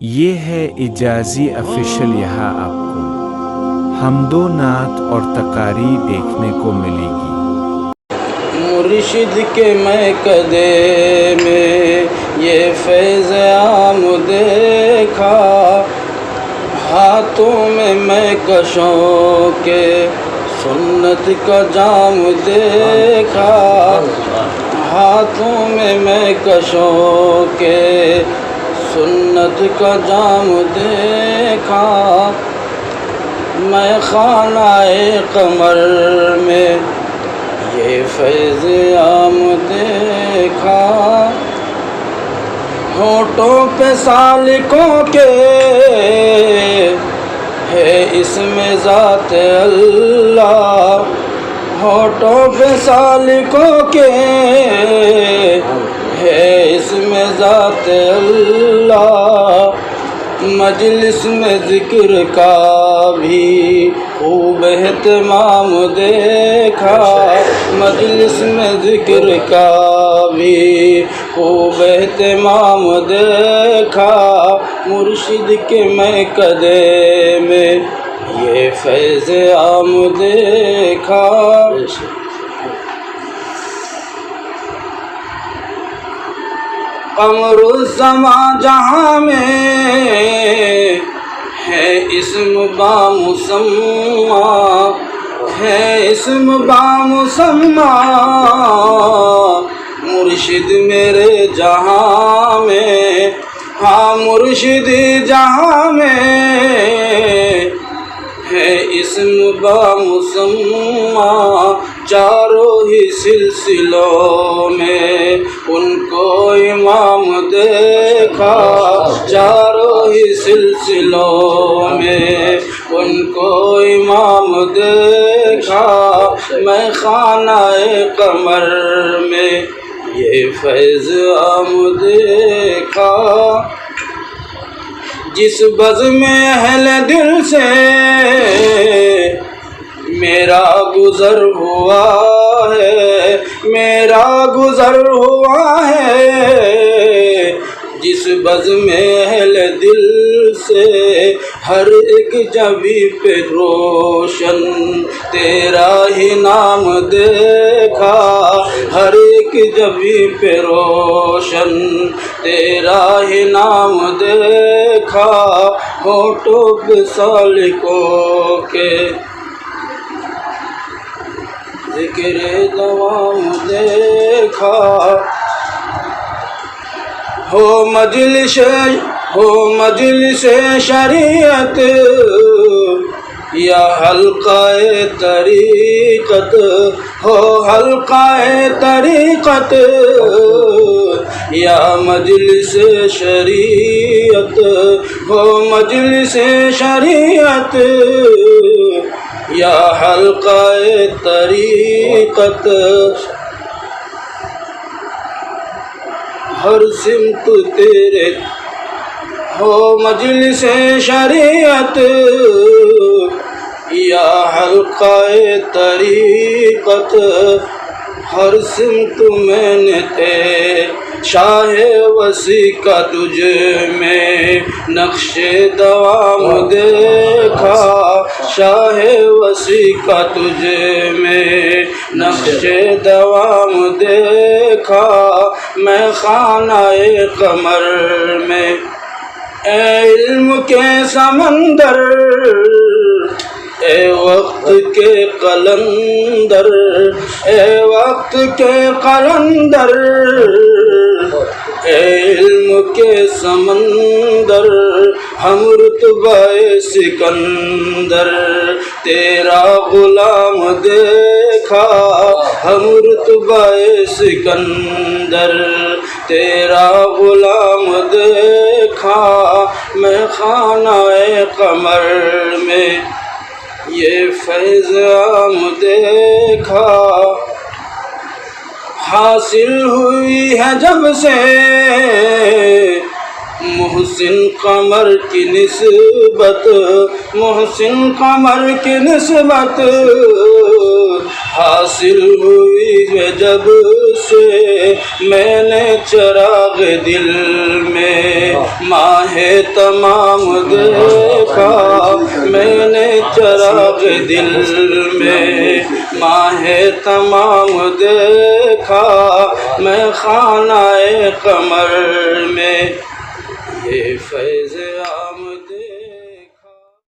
یہ ہے اجازی آفیشل، یہاں آپ کو حمد و نعت اور تقاری دیکھنے کو ملے گی۔ مرشد کے میں کدے میں یہ فیض عام دیکھا، ہاتھوں میں کشوں کے سنت کا جام دیکھا، ہاتھوں میں کشوں کے سنت کا جام دیکھا، میں خانہ قمر میں یہ فیض عام دیکھا، ہونٹوں پہ سالکوں کے ہے اسم ذات اللہ، ہونٹوں پہ سالکوں کے ہے اسم ذات اللہ، مجلس میں ذکر کا بھی خوب اہتمام دیکھا، مجلس میں ذکر کا بھی خوب اہتمام دیکھا، مرشد کے میں کدے میں یہ فیض عام دیکھا۔ قمر الزمان جہاں میں ہے اسم بامسمى، ہے اسم بامسمى، مرشد میرے جہاں میں، ہاں مرشد جہاں میں ہے اسم بامسمى، چاروں ہی سلسلوں میں ان کو امام دیکھا، چاروں ہی سلسلوں میں ان کو امام دیکھا، میں خانہ قمر میں یہ فیض عام دیکھا، جس بزم اہل دل سے میرا گزر ہوا ہے، میرا گزر ہوا ہے، جس بزم اہل دل سے ہر ایک جبی پہ روشن تیرا ہی نام دیکھا، ہر ایک جبی پہ روشن تیرا ہی نام دیکھا، ہونٹوں پہ سالکوں کے ذکر دوام دیکھا، ہو مجلس شریعت یا حلقہ طریقت، ہو حلقہ طریقت یا مجلس شریعت، ہو مجلس شریعت یا حلقہ طریقت، ہر سمت تیرے ہو مجلس شریعت یا حلقہ طریقت، ہر سمت میں نے تھے شاہ وسیع کا تجھ میں نقش دوام دیکھا، شاہ وسیع کا تجھ میں نقش دوام دیکھا، میں خانہ قمر میں اے علم کے سمندر، اے وقت کے قلندر، اے وقت کے قلندر، اے علم کے سمندر، ہم رتبہ سکندر تیرا غلام دیکھا، ہم رتبہ سکندر تیرا غلام دیکھا، میں خانہ قمر میں یہ فیض عام دیکھا، حاصل ہوئی ہے جب سے محسن قمر کی نسبت، محسن قمر کی نسبت، حاصل ہوئی ہے جب سے میں نے چراغ دل میں ماہ تمام دیکھا، میں نے چراغ دل میں ماہ تمام دیکھا، میں خانہ قمر میں یہ فیض عام